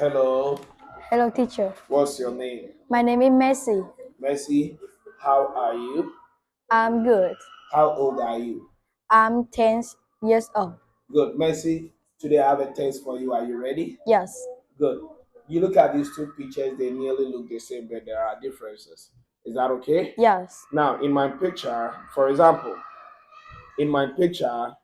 Hello, Hello, teacher. what's your name? My name is Messi. Messi, how are you? I'm good. How old are you? I'm 10 years old. Good. Messi, today I have a test for you. Are you ready? Yes. Good. You look at these two pictures, they nearly look the same, but there are differences. Is that okay? Yes. Now, in my picture, for example, in my picture,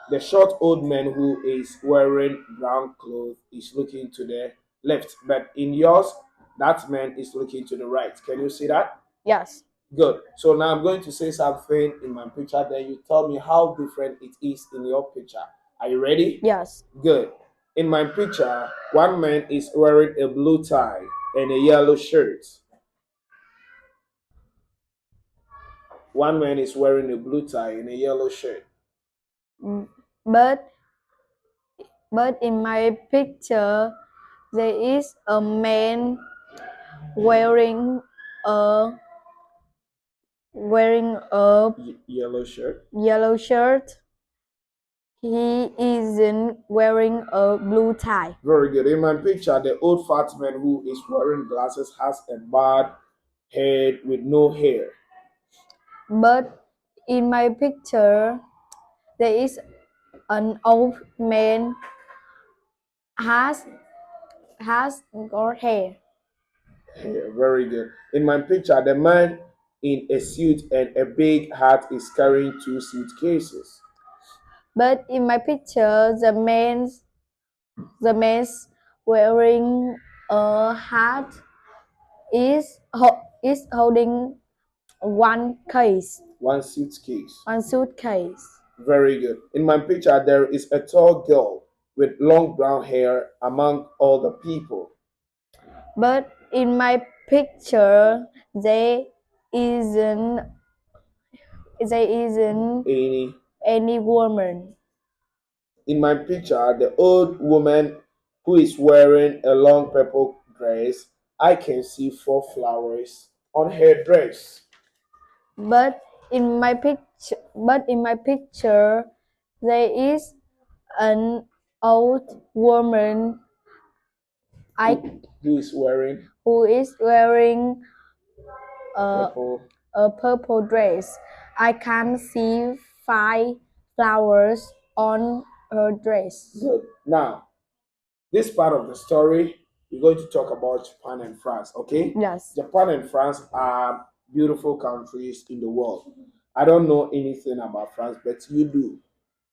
the short old man who is wearing brown clothes is looking to the left, but in yours, that man is looking to the right. Can you see that? Yes. Good. So now I'm going to say something in my picture, then you tell me how different it is in your picture. Are you ready? Yes. Good. In my picture, one man is wearing a blue tie and a yellow shirt. One man is wearing a blue tie and a yellow shirt. Mm, But but in my picture there is a man wearing a Yellow shirt. yellow shirt. He isn't wearing a blue tie. Very good. In my picture, the old fat man who is wearing glasses has a bald head with no hair. But in my picture there is an old man has has got hair. Yeah, very good. In my picture, the man in a suit and a big hat is carrying two suitcases. But in my picture, the man's wearing a hat is holding one case, One suitcase. one suitcase. Very good. In my picture, there is a tall girl with long brown hair among all the people. But in my picture, isn't there isn't Any. any woman. In my picture, the old woman who is wearing a long purple dress, I can see four flowers on her dress. But in my picture, there is an old woman I Who is wearing who is wearing a, purple. a purple dress. I can see five flowers on her dress. Good. Now, this part of the story, we're going to talk about Japan and France, okay? Yes. Japan and France are beautiful countries in the world. I don't know anything about France, but you do.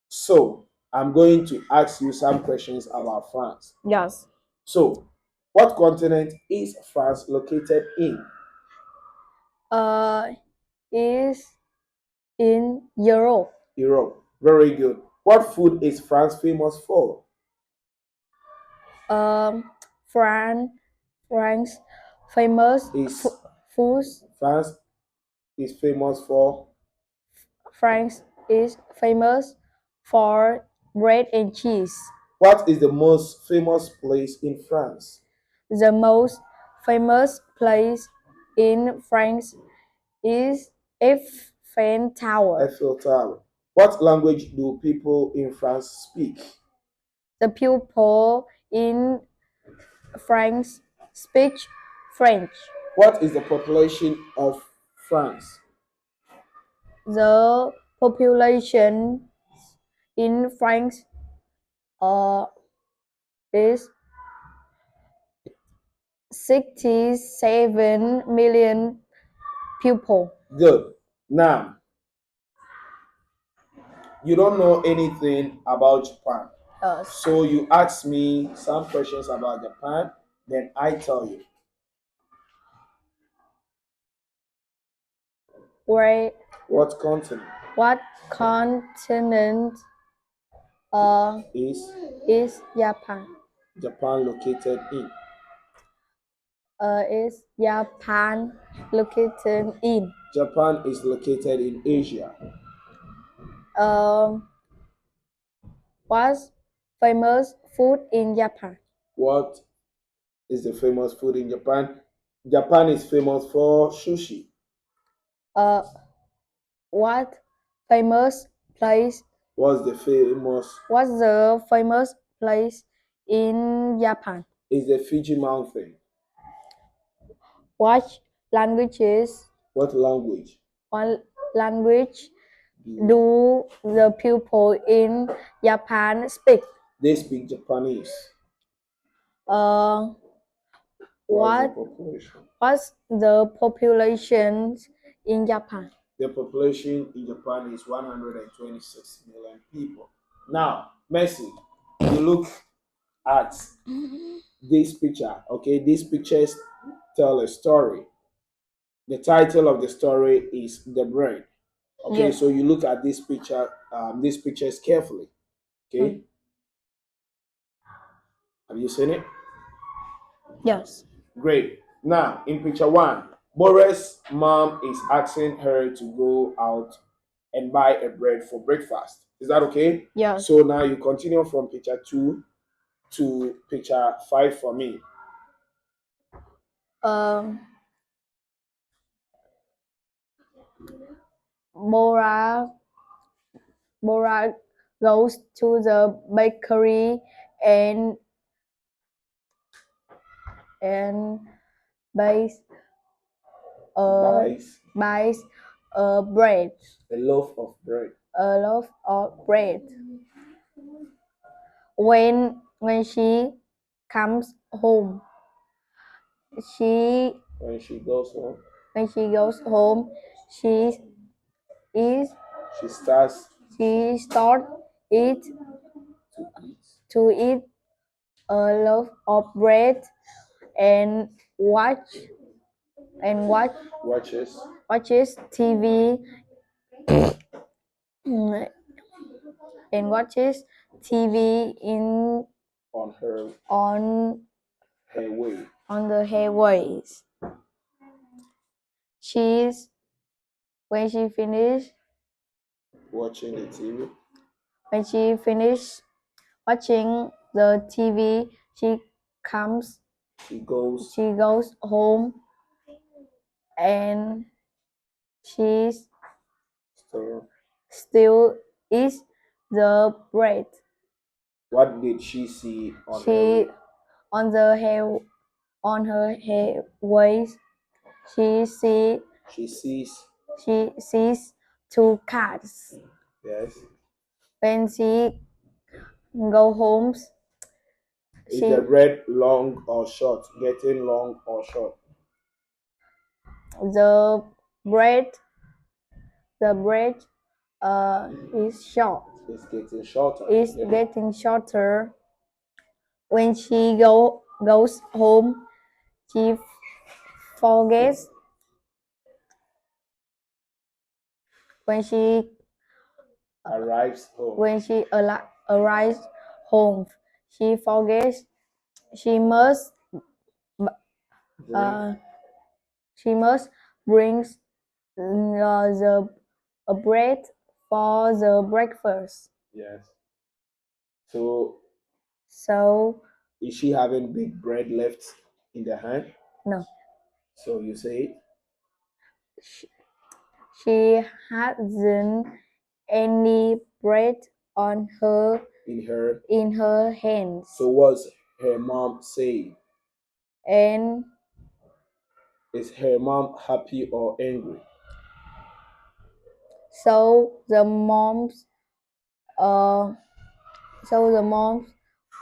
So, I'm going to ask you some questions about France. Yes. So, what continent is France located in? Uh, is in Europe. Europe. Very good. What food is France famous for? Um, France, France, famous Is foods. France is famous for? France is famous for bread and cheese. What is the most famous place in France? The most famous place in France is Eiffel Tower. Eiffel Tower. What language do people in France speak? The people in France speak French. What is the population of France? The population in France uh, is 67 million people. Good. Now, you don't know anything about Japan. So you ask me some questions about Japan, then I tell you. Where, What continent what continent uh, is is Japan? Japan located in? Is Japan located in? Japan is located in Asia. Um, what's famous food in Japan? What is the famous food in Japan? Japan is famous for sushi. Uh, what famous place? What's the famous What's the famous place in Japan? is the Fiji mountain? What languages? What language What language do do the people in Japan speak? they speak? Japanese. Uh, What's the what population? what's the population in Japan? The population in Japan is 126 million people. Now, Messi, you look at this picture, okay? These pictures tell a story. The title of the story is The Brain. Okay, Yes. so you look at this picture, these pictures carefully. Okay, have you seen it? Yes. Great. Now, in picture one, Boris' mom is asking her to go out and buy a bread for breakfast. Is that okay? Yes. So now you continue from picture two to picture five for me. Um, Bora Bora goes to the bakery and and buys Buys buys a bread a loaf of bread. a loaf of bread. When she comes home, she When she goes home, when she goes home, she is she starts she start eat to eat. to eat a loaf of bread and watch Watches watches TV mm, and watches TV in on her on her way. on the highways. She's when she finish Watching the TV. when she finish watching the TV, she comes She goes she goes home and she's to still eats the bread. what did she see on her She way? on the hair on her highways she see She sees she sees two cats. yes. When she go home, Is the she bread long or short? Getting long or short? the bread the bread is short. It's getting shorter. Is Yeah. getting shorter. When she goes home, she forgets when she Arrives home. arrives home. She forgets she must Bring uh, she must bring the bread for the breakfast. yes. So So is she having big bread left in the hand? no, So you say she hasn't any bread on her in her. in her hands, So what's her mom saying? and Is her mom happy or angry? so the mom's uh so the mom's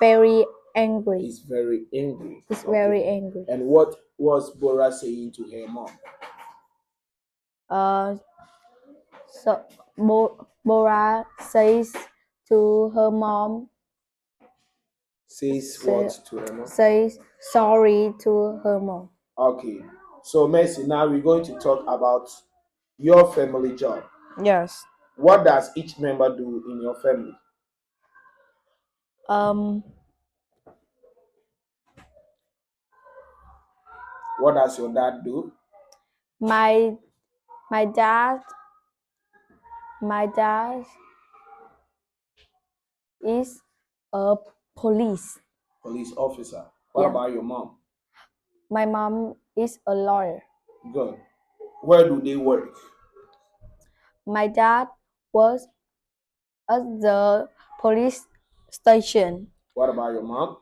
very angry. Is very angry. Is Okay. very angry. And what was Bora saying to her mom? Uh, so Bora says to her mom, Says what to her mom? says sorry to her mom. Okay. So Mercy, now we're going to talk about your family job. Yes. What does each member do in your family? Um, What does your dad do? my my dad my dad is a police. Police officer. What Yeah. about your mom? My mom is a lawyer. Good. Where do they work? My dad was at the police station. What about your mom?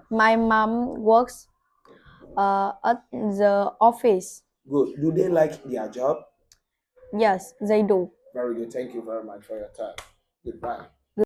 My mom works at the office. Good. Do they like their job? Yes, they do. Very good. Thank you very much for your time. Goodbye.